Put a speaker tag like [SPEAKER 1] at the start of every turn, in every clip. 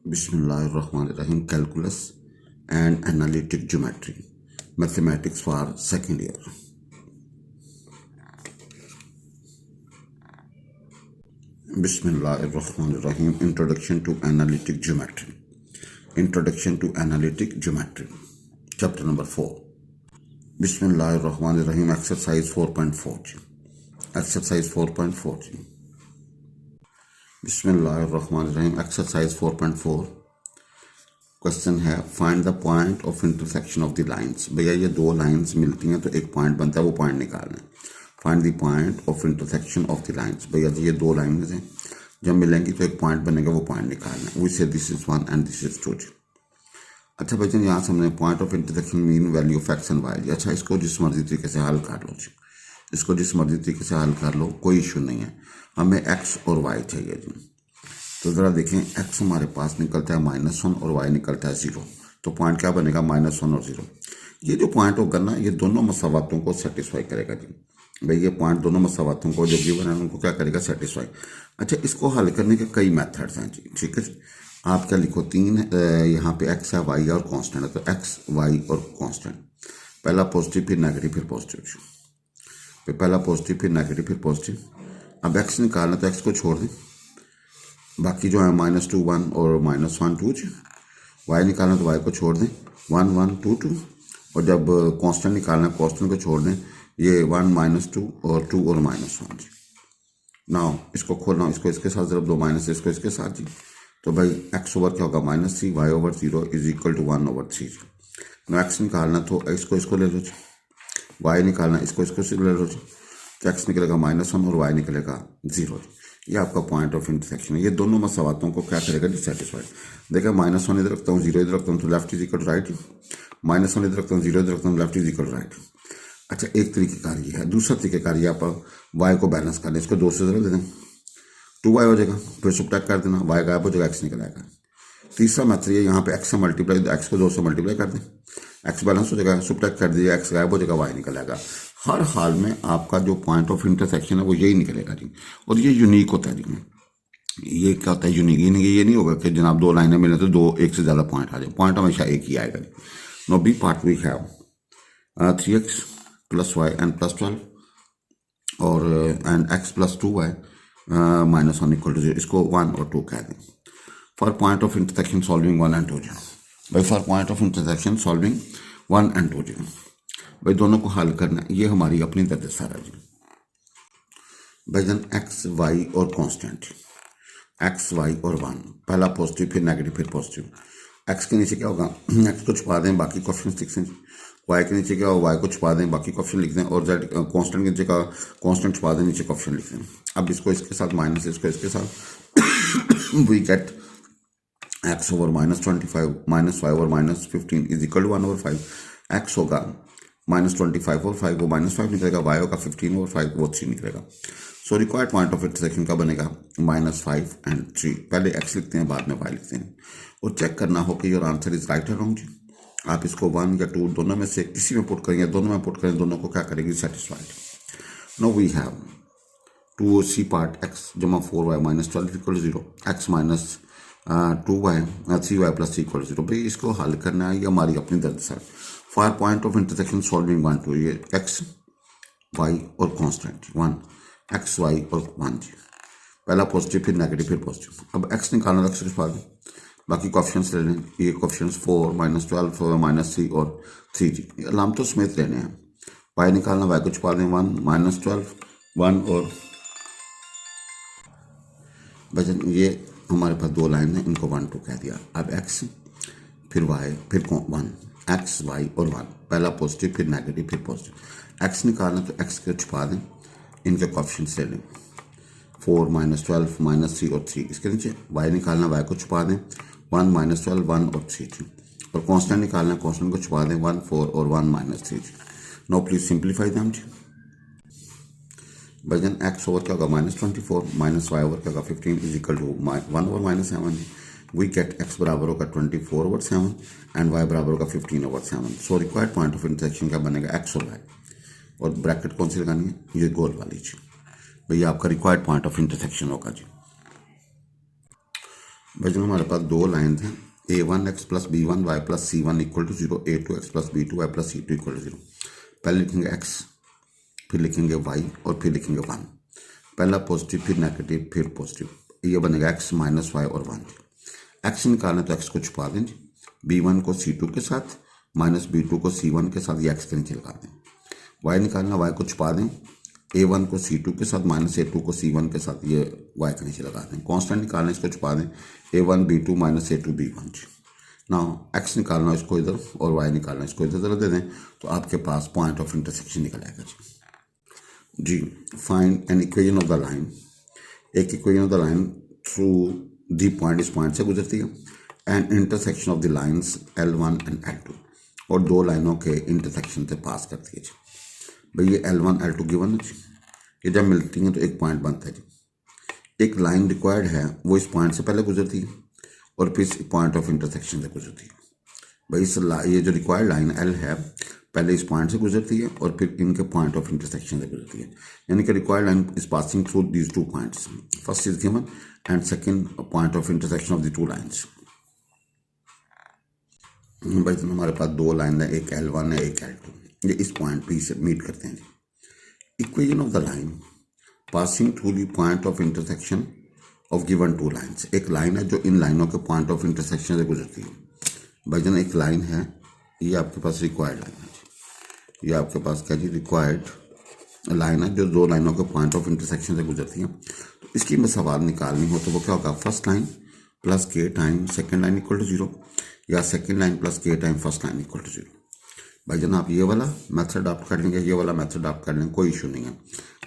[SPEAKER 1] Bismillahirrahmanirrahim. Calculus and Analytic Geometry, Mathematics for second year. Bismillahirrahmanirrahim. Introduction to Analytic Geometry. Introduction to Analytic Geometry. Chapter number 4. Bismillahirrahmanirrahim. Exercise 4.4. Exercise 4.4. Bismillahirrahmanirrahim. Exercise 4.4. Question है find the point of intersection of the lines. भैया ये दो lines मिलती हैं तो एक point बनता है, वो पॉइंट निकालना है। Find the point of intersection of the lines. भैया जी ये दो लाइंस हैं, जब मिलेंगी तो एक पॉइंट बनेगा, वो पॉइंट निकालना है। We say this is 1 and this is 2। अच्छा भाई जान, यहाँ से हमने point of intersection mean value of x and y. अच्छा इसको जिस मर्जी तरीके से हल कर लो जी, इसको जिस मर्जी तरीके से हल कर लो, कोई इशू नहीं है। हमें एक्स और वाई चाहिए जी। तो ज़रा देखें, एक्स हमारे पास निकलता है -1 और वाई निकलता है 0। तो पॉइंट क्या बनेगा? -1 और 0। ये जो पॉइंट होगा ना, ये दोनों मसावातों को सेटिस्फाई करेगा जी। भाई ये पॉइंट दोनों मसावातों को जो गिवन है उनको क्या करेगा? सेटिस्फाई। अच्छा इसको हल करने के कई मेथड्स हैं जी, ठीक है जी। आप क्या लिखो, 3 यहाँ पे एक्स है, वाई और कॉन्स्टेंट है। तो एक्स वाई और कॉन्स्टेंट, पहला पॉजिटिव फिर नेगेटिव फिर पॉजिटिव, फिर पहला पॉजिटिव फिर नेगेटिव फिर पॉजिटिव। अब एक्स निकालना तो एक्स को छोड़ दें, बाकी जो है -2 1 और -1 2 जी। वाई निकालना तो वाई को छोड़ दें, 1 1 2 2। और जब कांस्टेंट निकालना कांस्टेंट को छोड़ दें, ये 1 -2 और 2 और -1 जी। नाउ इसको खोलना, इसको इसके साथ जब दो माइनस इसको इसके साथ जी। तो भाई एक्स ओवर क्या होगा? -3 y over 0 is equal to 1/3 जी। ना एक्स निकालना तो इसको ले लो जी, वाई निकालना इसको से ले लो जी। तो एक्स निकलेगा -1 और वाई निकलेगा 0 जी। ये आपका पॉइंट ऑफ इंटरसेक्शन है। ये दोनों मसावातों को क्या करेगा? डिससेटिस्फाइड। देखा, -1 इधर रखता हूँ, 0 इधर रखता हूँ, तो left is equal to right. -1 इधर रखता हूँ, 0 इधर रखता हूँ, left is equal to right. अच्छा एक तरीकेकार ये है। दूसरा तरीकेकार ये आप वाई को बैलेंस कर लें, इसको 2 से जरा दे दें, 2y हो जाएगा, फिर सब्ट्रैक्ट कर देना, वाई गायब हो जाएगा, एक्स निकल आएगा। तीसरा मेथड ये, यहाँ पे एक्स से मल्टीप्लाई, एक्स को 2 से मल्टीप्लाई कर दें, एक्स बैलेंस हो जाएगा, सब्ट्रैक्ट कर दीजिए, एक्स गायब हो जाएगा, वाई निकल आएगा। हर हाल में आपका जो पॉइंट ऑफ इंटरसेक्शन है वो यही निकलेगा जी। और ये यूनिक होता है जी। ये क्या होता है? यूनिक। ये नहीं होगा कि जनाब दो लाइनें मिले तो दो एक से ज़्यादा पॉइंट आ जाए। पॉइंट हमेशा एक ही आएगा। Now B part we have 3x + y and +12 और एंड x + 2y -1 = 0। इसको 1 और 2 कह दें। For point of intersection solving 1 and 2 जी। भाई for point of intersection solving 1 and 2 जी। भाई दोनों को हल करना, ये हमारी अपनी दर्द सारा जी। भाई जन एक्स वाई और कॉन्स्टेंट, एक्स वाई और 1, पहला पॉजिटिव फिर नेगेटिव फिर पॉजिटिव। एक्स के नीचे क्या होगा? एक्स को छुपा दें, बाकी क्वेश्चन लिख दें। वाई के नीचे क्या होगा? वाई को छुपा दें, बाकी क्वेश्चन लिख दें। और जेड कॉन्स्टेंट के नीचे का कॉन्स्टेंट छुपा दें, नीचे क्वेश्चन लिख दें। अब इसको इसके साथ माइनस, इसको इसके साथ वी गेट एक्स ओवर -25 -5 और -15 इज इक्वल टू 1/5। एक्स होगा -25 और 5 वो -5 निकलेगा, वाई होगा 15 और 5 वो 3 निकलेगा। सो रिक्वायर्ड पॉइंट ऑफ इंटरसेक्शन का बनेगा -5 and 3। पहले एक्स लिखते हैं, बाद में वाई लिखते हैं। और चेक करना हो कि योर आंसर इज राइट और रॉन्ग जी। आप इसको 1 या 2 दोनों में से किसी में पुट करेंगे, दोनों में पुट करें, दोनों को क्या करेंगे? Satisfied. Now we have 2c part x जमा 4y -12 = 0, x - 2y 3y + 3 = 0। भाई इसको हल करना है, ये हमारी अपनी दर्द sir. For point of intersection solving 1 2, ये x y और कॉन्स्टेंट 1, एक्स वाई और 1 जी। पहला पॉजिटिव फिर नेगेटिव फिर पॉजिटिव। अब एक्स निकालना, एक्स के बाद बाकी क्वेश्चंस ले लें। ये क्वेश्चंस 4 -12 -3 और 3 जी, अलामतों समेत लेने हैं। वाई निकालना, वाई को छुपा दें, 1 -12 1 और बचन। ये हमारे पास दो लाइन है, इनको 1 2 कह दिया। अब एक्स फिर वाई फिर 1, एक्स वाई और 1, पहला पॉजिटिव फिर नेगेटिव फिर पॉजिटिव। एक्स निकालना तो एक्स को छुपा दें, इनके क्वेश्चंस ले लें, 4 -12 -3 और 3। इसके नीचे वाई निकालना, वाई को छुपा दें, 1 -12 1 और 3 जी। और कांस्टेंट निकालना, कांस्टेंट को छुपा दें, 1 4 और 1 -3 जी। नो प्लीज सिंप्लीफाई दैम जी। वजन एक्स ओवर क्या होगा? -24 -y ओवर क्या होगा? 15 इज इक्वल टू 1 ओवर -7 जी। वी गेट एक्स बराबर होगा 24/7 एंड वाई बराबर होगा 15/7। So required point of intersection का बनेगा एक्स और वाई। और ब्रैकेट कौन सी लगानी है? ये गोल वाली जी। भैया आपका रिक्वायर्ड पॉइंट ऑफ इंटरसेक्शन होगा जी। भाई हमारे पास दो लाइन हैं, a1x plus b1 y plus c1 equal to 0, a2x plus b2 y plus c2 equal to 0। पहले लिखेंगे x, फिर लिखेंगे y और फिर लिखेंगे 1। पहला पॉजिटिव फिर नेगेटिव फिर पॉजिटिव, ये बनेगा x माइनस वाई और 1। x निकालना तो x को छुपा दें, b1 को c2 के साथ माइनस b2 को c1 के साथ, ये x के नीचे लगा दें। y निकालना, y को छुपा दें, a1 को c2 के साथ माइनस a2 को c1 के साथ, ये y के नीचे लगा दें। कांस्टेंट निकालना, इसको छुपा दें, a1 b2 minus a2 b1। ना x निकालना इसको इधर और y निकालना इसको इधर दे दें, तो आपके पास पॉइंट ऑफ इंटरसेक्शन निकल आएगा जी। Find an equation of the line, एक equation of the line through the point, इस पॉइंट से गुजरती है, and intersection of the lines L1 and L2, और दो लाइनों के इंटरसेक्शन से पास करती है जी। भाई ये L1 L2 गिवन है जी, ये जब मिलती हैं तो एक पॉइंट बनता है जी। एक लाइन रिक्वायर्ड है, वो इस पॉइंट से पहले गुजरती है और फिर इस पॉइंट ऑफ इंटरसेक्शन से गुजरती है। भाई इस ये जो रिक्वायर्ड लाइन L है, पहले इस पॉइंट से गुजरती है और फिर इनके पॉइंट ऑफ इंटरसेक्शन से गुजरती है, यानी कि required line is passing through these two points, first is given and second point of intersection of the two lines. भाई तो हमारे पास दो लाइन है, एक L1 है एक L2, ये इस पॉइंट पे से मीट करते हैं। Equation of the line passing through the point of intersection of given two lines, एक लाइन है जो इन लाइनों के पॉइंट ऑफ इंटरसेक्शन से गुजरती है। भाई जन एक लाइन है, ये आपके पास रिक्वायर्ड लाइन है, ये आपके पास क्या जी, रिक्वायर्ड लाइन है जो दो लाइनों के पॉइंट ऑफ इंटरसेक्शन से गुजरती है। तो इसकी मसावात निकालनी हो तो वो क्या होगा, फर्स्ट लाइन प्लस के time second line equal to 0, या सेकेंड लाइन प्लस के time first line equal to 0। भाई जन आप ये वाला मेथड अडॉप्ट कर लेंगे, ये वाला मेथड अडॉप्ट कर लेंगे, कोई इशू नहीं है।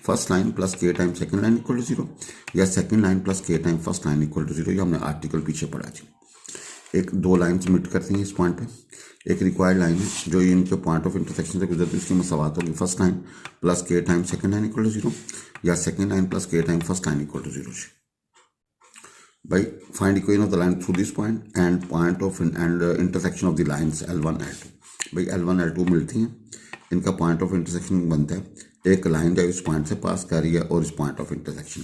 [SPEAKER 1] फर्स्ट लाइन प्लस के time second line equal to 0, या सेकेंड लाइन प्लस के time first line equal to 0, ये हमने आर्टिकल पीछे पढ़ा जी। एक दो लाइन्स मिट करती हैं इस पॉइंट पे, एक रिक्वायर्ड लाइन है जो इनके पॉइंट ऑफ इंटरसेक्शन से गुजरती है, इसकी मसावात होगी फर्स्ट लाइन प्लस के time second line equal to 0, या सेकेंड लाइन प्लस के time first line equal to 0। भाई find equation of the line through this point and point of and intersection of the lines L1 L2। भाई L1 L2 मिलती हैं, इनका point of intersection बनता है, एक line जो इस पॉइंट से पास कर रही है और इस point of intersection.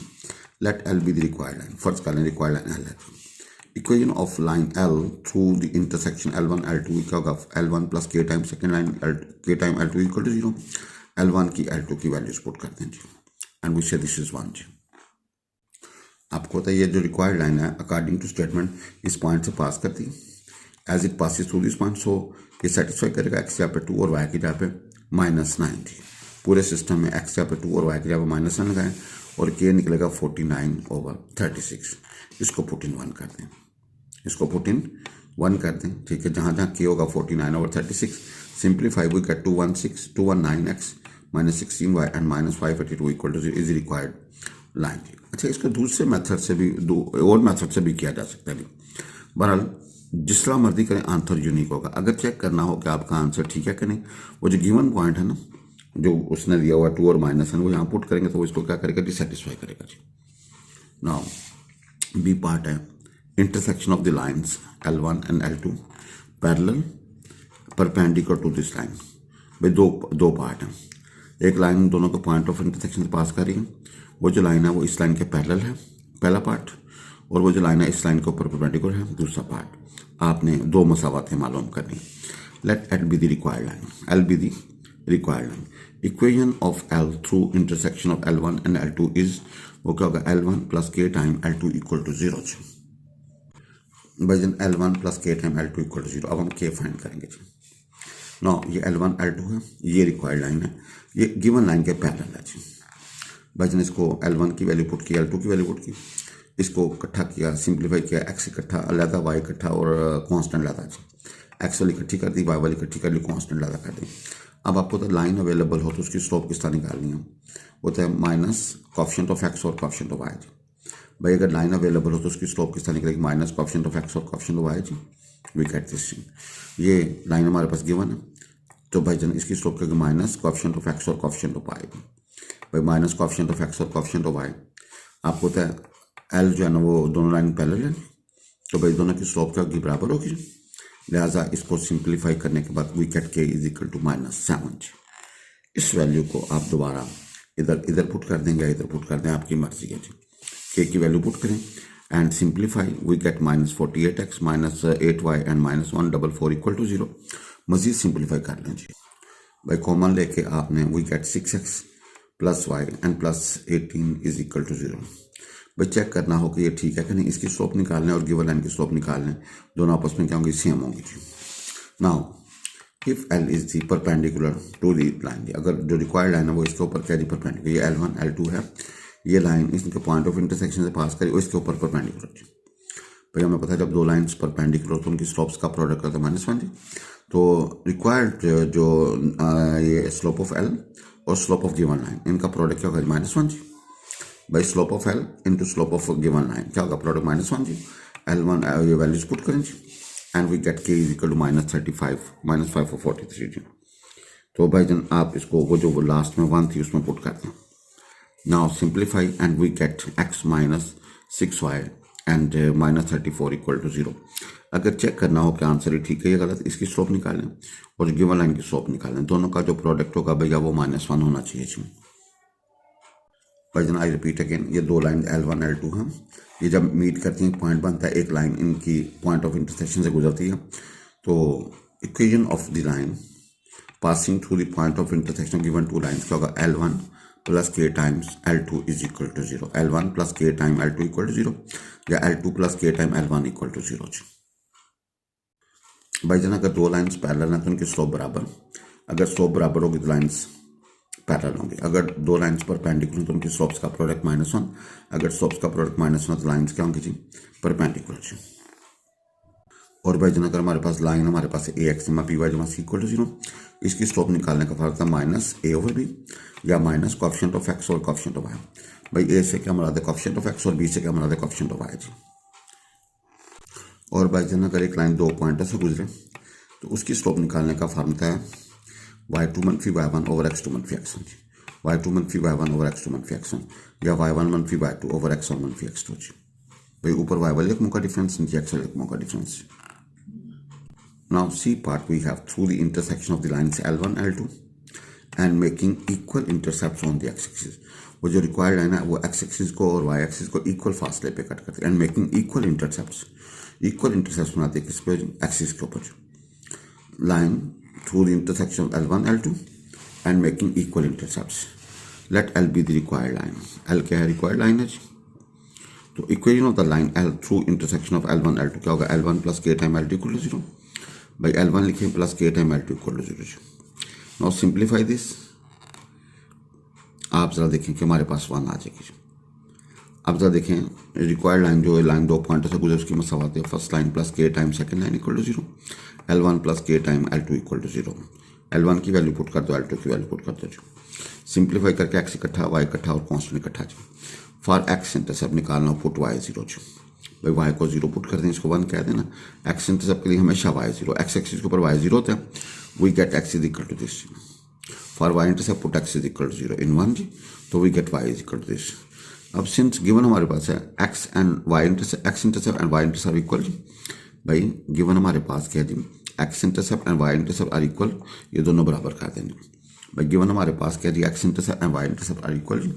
[SPEAKER 1] Let L be the required line, first कर लें रिक्वायर्ड लाइन L है। Equation of line L through the intersection L1 L2 क्या होगा, L1 प्लस के time second line K time L2 equal to 0। L1 की L2 की values put करते हैं जी, and we say this is 1 जी। आपको पता है ये जो रिक्वायर्ड लाइन है अकॉर्डिंग टू स्टेटमेंट इस पॉइंट से पास करती है, as it passes through this point, so ये सेटिस्फाई करेगा x यहाँ पे 2 और y की जगह पे -9 जी। पूरे सिस्टम में x यहाँ पे 2 और y की जगह पे -9 लगाएं और k निकलेगा 49/36। इसको पुट इन 1 कर दें, इसको पुट इन 1 कर दें, ठीक है। जहाँ जहाँ k होगा 49/36, simplify we get 219x minus 16y and minus 582 equal to 0 is required line. अच्छा, इसको दूसरे मेथड से भी, दो और मेथड से भी किया जा सकता है। बहरहाल जिस तरह मर्जी करें, आंसर यूनिक होगा। अगर चेक करना हो कि आपका आंसर ठीक है कि नहीं, वो जो गिवन पॉइंट है ना, जो उसने दिया हुआ 2 और माइनस है, वो यहाँ पुट करेंगे तो वो इसको क्या करेगा, डिससेटिस्फाई करेगा जी। नाउ बी पार्ट है intersection of the lines L1 and L2 parallel perpendicular to this line. भाई दो पार्ट हैं, एक लाइन दोनों के पॉइंट ऑफ इंटरसेक्शन से पास कर रही है, वो जो लाइन है वो इस लाइन के पैरेलल है पहला पार्ट, और वो जो लाइन है इस लाइन के ऊपर परपेंडिकुलर है दूसरा पार्ट। आपने दो मसावातें मालूम करनी। Let L be the required line, L be the required line. Equation of L through intersection of L1 and L2 is, वो क्या होगा, L1 प्लस के टाइम L2 इक्वल टू 0। भाईजन L1 प्लस के टाइम L2 इक्वल टू 0। अब हम के find करेंगे जी। नो ये L1 L2 है, ये रिक्वायर्ड लाइन है, ये गिवन लाइन के पैरेलल है जी। भाईजन इसको L1 की वैल्यू पुट की, L2 की वैल्यू पुट की, इसको इकट्ठा किया, सिंप्लीफाई किया, x इकट्ठा अलहदा, y इकट्ठा और कांस्टेंट अलहदा जी। x वाली इकट्ठी कर दी, y वाली इकट्ठी कर ली, कांस्टेंट अलहदा कर दी। अब आपको तो लाइन अवेलेबल हो तो उसकी स्लोप किस तरह निकालनी है, होता है माइनस कोएफिशिएंट ऑफ x और कोएफिशिएंट ऑफ y जी। भाई अगर लाइन अवेलेबल हो तो उसकी स्लोप किस तरह निकलेगी, माइनस कोएफिशिएंट ऑफ x और कोएफिशिएंट ऑफ y जी। We get this. ये लाइन हमारे पास गिवन है, तो भाईजन इसकी स्लोप क्या, माइनस कोएफिशिएंट ऑफ x और कोएफिशिएंट ऑफ y। भाई माइनस कोएफिशिएंट ऑफ x और कोएफिशिएंट ऑफ y, आपको होता है L जो है ना वो दोनों लाइन पैरेलल है, तो भाई दोनों की स्लोप क्या होगी, बराबर होगी। लिहाजा इसको सिंप्लीफाई करने के बाद we get k is equal to -7। इस वैल्यू को आप दोबारा इधर पुट कर देंगे, इधर पुट कर दें, आपकी मर्जी है जी। k की वैल्यू पुट करें and simplify, we get minus 48x minus 8y and minus 144 equal to 0. Majeed simplify कर लें जी भाई, कॉमन लेके आपने we get 6x plus y and plus 18 is equal to 0. भाई चेक करना हो कि ये ठीक है कि नहीं, इसकी स्लोप निकालना है और गिवन लाइन की स्लोप निकालना है, दोनों आपस में क्या होंगी, सेम होंगी जी. Now if L is the perpendicular to the line, अगर जो रिक्वायर्ड लाइन है वो इसके ऊपर क्या है, परपेंडिकुलर, ये L1 L2 है, ये लाइन इसके पॉइंट ऑफ इंटरसेक्शन से पास करी और इसके ऊपर परपेंडिकुलर जी. भाई हमें पता है जब दो लाइंस परपेंडिकुलर तो उनकी स्लोप्स का प्रोडक्ट करता है -1 जी. तो रिक्वायर्ड जो ये स्लोप ऑफ L और स्लोप ऑफ गिवन लाइन, इनका प्रोडक्ट क्या होगा, -1 जी. भाई slope of L into slope of given line क्या होगा, प्रोडक्ट -1 जी. L1 ये वैल्यूज पुट करें जी and we get K is equal to -35 -5 और 43 जी. तो भाई जन आप इसको वो जो लास्ट में 1 थी उसमें पुट करते हैं. Now simplify and we get x minus 6y and -34 equal to 0. अगर चेक करना हो कि आंसर ही ठीक है या गलत, इसकी स्लोप निकालें और गिवन लाइन की स्लोप निकालें, दोनों का जो प्रोडक्ट होगा भैया वो -1 होना चाहिए जी. भाई जन आई रिपीट अगेन, ये दो लाइन L1 L2 हैं, ये जब मीट करती हैं पॉइंट बनता है, एक लाइन इनकी पॉइंट ऑफ इंटरसेक्शन से गुजरती है, तो equation of the line passing through the point of intersection given to lines क्या होगा, L1 plus K times L2 is equal to 0. L1 plus K time L2 equal to 0 या L2 plus K time L1 equal to 0. भाई जन अगर दो lines parallel हैं तो उनकी स्लोप बराबर, अगर स्लोप बराबर होगी तो लाइन्स पैरेलल होंगी. अगर दो लाइन्स परपेंडिकुलर तो उनकी स्लोप्स का प्रोडक्ट -1, अगर स्लोप्स का प्रोडक्ट -1 तो लाइन्स क्या होंगी जी, परपेंडिकुलर जी. और भाई जन अगर हमारे पास लाइन हमारे पास ax जमा py जमा c इक्वल टू 0, इसकी स्लोप निकालने का फर्क था -a ओवर b या माइनस कोएफिशिएंट ऑफ x और कोएफिशिएंट ऑफ y. भाई a से क्या मुराद है, कोएफिशिएंट ऑफ x और b से क्या मुराद है, कोएफिशिएंट ऑफ y जी. और भाई जन अगर एक लाइन दो पॉइंटों से गुजरे तो उसकी स्लोप निकालने का फार्मूला है y2 मनफी y1 ओवर x2 मनफी x1 जी. y2 मनफी y1 ओवर x2 मनफी x1 या y1 मनफी y2 ओवर x1 मनफी x2 जी. भाई ऊपर y वाले एकमों का डिफरेंस, नीचे x वाले एकमों का difference. Now C part we have through the intersection of the lines L1 L2 and making equal intercepts on the x-axis. वो जो required line है वो x-axis को और y-axis को equal फासले पे कट करते हैं and making equal intercepts. Equal intercepts बनाते हैं किस पे, axis के ऊपर. Line through the intersection of L1 L2 and making equal intercepts. Let L be the required line. L क्या है, required line है जी. तो equation of the line L through intersection of L1 L2 क्या होगा, L1 plus K time L2 equal to 0. भाई L1 लिखें plus K time L2 equal to 0. Now simplify this, आप जरा देखें कि हमारे पास 1 आ जाएगी. अब जरा देखें रिक्वायर्ड लाइन जो लाइन दो पॉइंटों से गुजरे उसकी मसावत है, first line plus K time second line equal to 0, L1 plus K time L2 equal to 0. L1 की वैल्यू पुट कर दो, L2 की वैल्यू पुट कर दो. सिंप्लीफाई करके x इकट्ठा y इकट्ठा और कॉन्स्टेंट इकट्ठा जी. फॉर x इंटरसेप्ट निकालना पुट y 0 जी. भाई y को 0 पुट कर दें, इसको 1 कह देना. x इंटरसेप्ट के लिए हमेशा y 0, x एक्सिस के ऊपर y 0 होता है. We get x is equal to this. For y intercept put x is equal to 0 in 1 जी, तो we get y is equal to this. अब सिंस गिवन हमारे पास है x and y intercept, x intercept and y intercept equal जी. भाई given हमारे पास क्या है जी, x intercept and y intercept are equal, ये दोनों बराबर कर देंगे. भाई गिवन हमारे पास क्या जी, x intercept and y intercept are equal जी.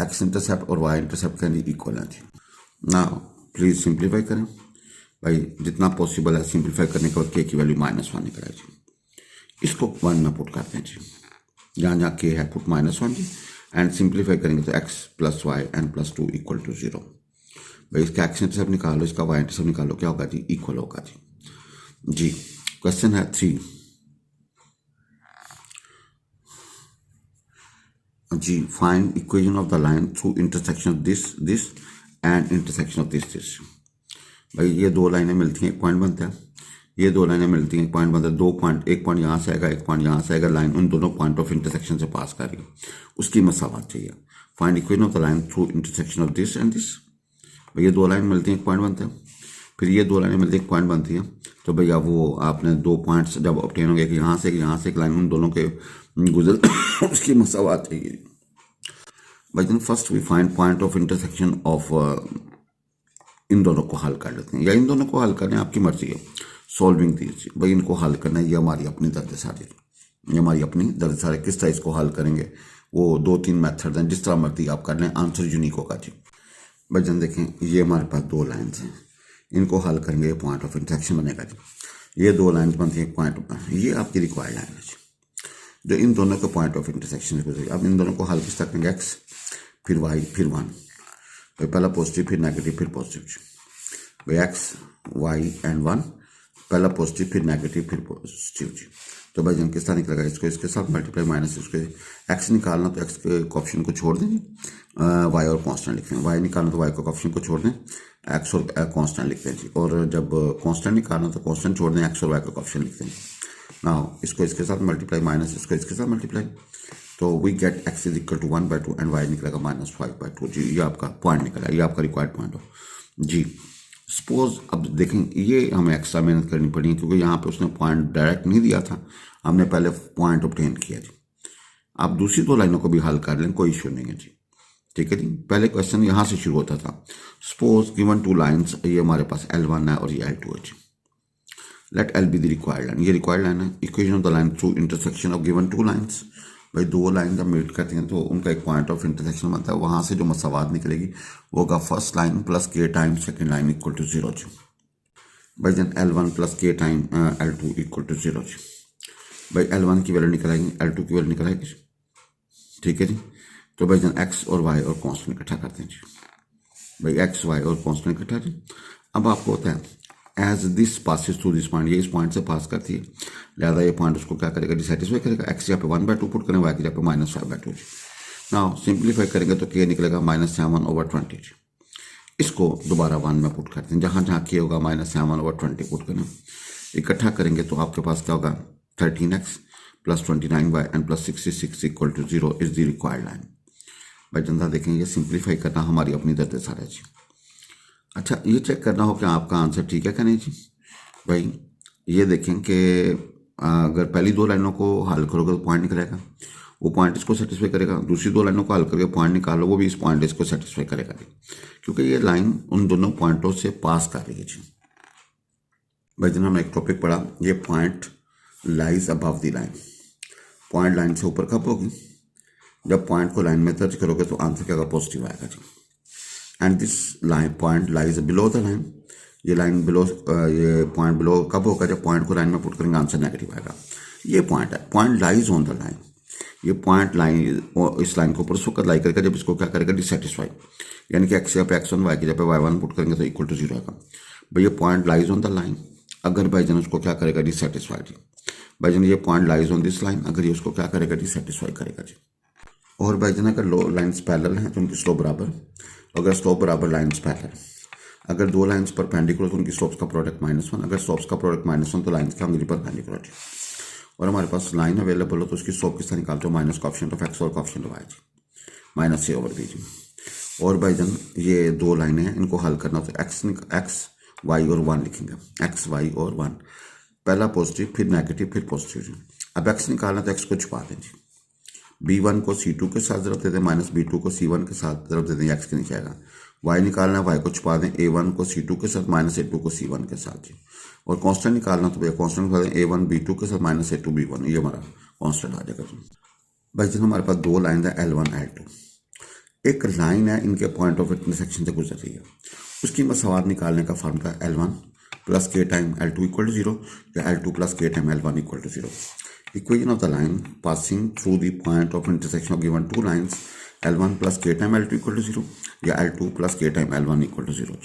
[SPEAKER 1] x इंटरसेप्ट और y इंटरसेप्ट क्या जी, इक्वल है जी. नाउ प्लीज सिंप्लीफाई करें. भाई जितना पॉसिबल है सिंप्लीफाई करने के बाद k की वैल्यू -1 निकला जी. इसको 1 में पुट करते हैं जी, जहाँ जहाँ k है पुट -1 जी, एंड सिंप्लीफाई करेंगे तो x plus y and plus 2 equal to 0. भाई इसका x इंटरसेप्ट निकालो, इसका y इंटरसेप्ट निकालो, क्या होगा जी, इक्वल होगा जी. क्वेश्चन है 3 जी. Find equation of the line through intersection of this and intersection of this. भाई ये दो लाइनें मिलती हैं, एक पॉइंट बनता है. ये दो लाइनें मिलती हैं, एक पॉइंट बनता है. दो पॉइंट, एक पॉइंट यहाँ से आएगा, एक पॉइंट यहाँ से आएगा. लाइन उन दोनों पॉइंट ऑफ इंटरसेक्शन से पास कर रही है, उसकी मसावत चाहिए. Find equation of the line through intersection of this and this. भाई ये दो लाइन मिलती हैं, एक पॉइंट बनता है. फिर ये दो लाइनें मिलती हैं, एक पॉइंट बनती है. तो भैया वो आपने दो पॉइंट्स जब ऑब्टेन हो गए कि यहाँ से एक लाइन उन दोनों के गुजर उसकी मसावत चाहिए. भाई then first we find point of intersection of, इन दोनों को हल कर लेते हैं या इन दोनों को हल करने आपकी मर्जी है. सॉल्विंग दिस, भाई इनको हल करना है, ये हमारी अपनी दर्द सारे, ये हमारी अपनी दर्द सारे. किस तरह इसको हल करेंगे वो 2-3 मेथड हैं, जिस तरह मर्जी आप कर लें, आंसर यूनिक होगा जी. भाईजान देखें, ये हमारे पास दो लाइन्स हैं, इनको हल करेंगे, ये पॉइंट ऑफ इंटरसेक्शन बनेगा जी। ये दो लाइन्स बनती हैं पॉइंट, ये आपकी रिक्वायर्ड लाइन है जी, जो इन दोनों के पॉइंट ऑफ इंटरसेक्शन है गुजरी। अब इन दोनों को हल किस तरह करेंगे, एक्स फिर वाई फिर वन, भाई पहला पॉजिटिव फिर नेगेटिव फिर पॉजिटिव जी, भाई एक्स वाई एंड वन, पहला पॉजिटिव फिर नेगेटिव फिर पॉजिटिव जी। तो भाई जन किस तरह निकलेगा, इसको इसके साथ मल्टीप्लाई माइनस इसके, एक्स निकालना तो एक्स के ऑप्शन को छोड़ दें जी, वाई और कांस्टेंट लिखते हैं, वाई निकालना तो वाई के ऑप्शन को छोड़ दें, एक्स और कांस्टेंट लिखते हैं जी, और जब कांस्टेंट निकालना तो कांस्टेंट छोड़ दें, एक्स और वाई के ऑप्शन लिखते हैं। ना इसको इसके साथ मल्टीप्लाई माइनस इसको इसके साथ मल्टीप्लाई, तो we get x is equal to 1/2 and y निकलेगा -5/2 जी। ये आपका पॉइंट निकला, ये आपका रिक्वायर्ड पॉइंट हो जी। सपोज अब देखें, ये हमें एक्स्ट्रा मेहनत करनी पड़ी क्योंकि यहाँ पे उसने पॉइंट डायरेक्ट नहीं दिया था, हमने पहले पॉइंट ऑब्टेन किया जी। आप दूसरी दो लाइनों को भी हल कर लें, कोई इशू नहीं है जी, ठीक है जी। पहले क्वेश्चन यहाँ से शुरू होता था, सपोज गिवन टू लाइन्स, ये हमारे पास L1 है और ये L2 है जी। Let L be the required line, ये रिक्वायर्ड लाइन है। Equation of the line through intersection of given to lines, भाई दो लाइन जब मीट करती हैं तो उनका एक पॉइंट ऑफ इंटरसेक्शन बनता है, वहाँ से जो मसावात निकलेगी वो होगा फर्स्ट लाइन प्लस के time second line equal to 0 जी। भाई जन L1 प्लस के टाइम L2 इक्वल टू 0 जी। भाई L1 की वैल्यू निकल आएगी, L2 की वैल्यू निकल आएगी, ठीक है जी। तो भाई जन एक्स और वाई और कॉन्स्टेंट इकट्ठा करते हैं जी, भाई एक्स वाई और कॉन्स्टेंट इकट्ठा जी। अब आपको होता है as this passes through this point, ये इस पॉइंट से पास करती है, लिहाजा ये पॉइंट उसको क्या करेगा, डिसैटिस्फाई करेगा। एक्स यहाँ पे 1/2 पुट करें, वाई की जगह पे -5/2 जी। नाउ सिंप्लीफाई करेंगे तो के निकलेगा -7/20 जी। इसको दोबारा 1 में पुट करते हैं, जहाँ जहाँ के होगा -7/20 पुट करें, इकट्ठा करेंगे तो आपके पास क्या होगा, 13x plus 29y and plus 66 equal to 0 is the required line. भाई जनता देखें, ये सिंप्लीफाई करना हमारी अपनी दर्द सारा जी। अच्छा, ये चेक करना हो कि आपका आंसर ठीक है क्या नहीं जी। भाई ये देखें कि अगर पहली दो लाइनों को हल करोगे तो पॉइंट निकलेगा, वो पॉइंट इसको सेटिस्फाई करेगा। दूसरी दो लाइनों को हल करके पॉइंट निकालो, वो भी इस पॉइंट इसको सेटिस्फाई करेगा जी, क्योंकि ये लाइन उन दोनों पॉइंटों से पास कर रही है जी। भाई जन हमने एक टॉपिक पढ़ा, ये point lies above the line, point line से ऊपर कब होगी, जब पॉइंट को लाइन में दर्ज करोगे तो आंसर क्या पॉजिटिव आएगा जी। And this line point lies below the line, ये लाइन बिलो, ये पॉइंट बिलो कब होगा, जब पॉइंट को लाइन में पुट करेंगे आंसर नेगेटिव आएगा। ये पॉइंट है, point lies on the line, ये पॉइंट लाइन इस लाइन को ऊपर उस वक्त लाई करेगा जब इसको क्या करेगा, डिससेटिस्फाई, यानी कि एक्स यहाँ पे x1 वाई की जगह पे y1 पुट करेंगे तो इक्वल टू 0 आएगा। भाई ये point lies on the line, अगर भाईजान उसको क्या करेगा, डिससेटिस्फाइड। भाईजान ये point lies on this line, अगर ये उसको क्या करेगा, डिससेटिस्फाई करेगा जी। और भाईजान अगर लो लाइन्स पैरेलल हैं तो उनकी स्लोप बराबर, अगर स्लोप बराबर लाइन्स पैरेलल, अगर दो लाइन्स परपेंडिकुलर तो उनकी स्लोप्स का प्रोडक्ट -1, अगर स्लोप्स का प्रोडक्ट -1 तो लाइन्स क्या होंगी, परपेंडिकुलर। और हमारे पास लाइन अवेलेबल हो तो उसकी स्लोप किस तरह निकालते हो, माइनस कॉफिशिएंट ऑफ एक्स और कॉफिशिएंट ऑफ वाई जी, -a/b जी। और भाईजान ये दो लाइनें हैं, इनको हल करना तो एक्स वाई और 1 लिखेंगे, एक्स वाई और 1, पहला पॉजिटिव फिर नेगेटिव फिर पॉजिटिव जी। अब एक्स निकालना तो एक्स को छुपा दें जी, b1 को c2 के साथ ज़रब दे दें, -b2 को c1 के साथ ज़रब दे दें, एक्स के नीचे आएगा। y निकालना है, y को छुपा दें, a1 को c2 के साथ -a2 को c1 के साथ जी। और कांस्टेंट निकालना तो भैया कांस्टेंट निकाल दें, a1 b2 के साथ -a2 b1, ये हमारा कांस्टेंट आ जाएगा जी। भाई जब हमारे पास दो लाइन है L1 L2, एक लाइन है इनके पॉइंट ऑफ इंटरसेक्शन से गुजर रही है, उसकी मसावात निकालने का फार्मूला L1 प्लस के टाइम L2 इक्वल टू 0 या L2 प्लस के time L1 equal to 0। Equation of the line passing through the point of intersection of given two lines L1 plus K time L2 equal to 0 या L2 plus K time L1 equal to 0।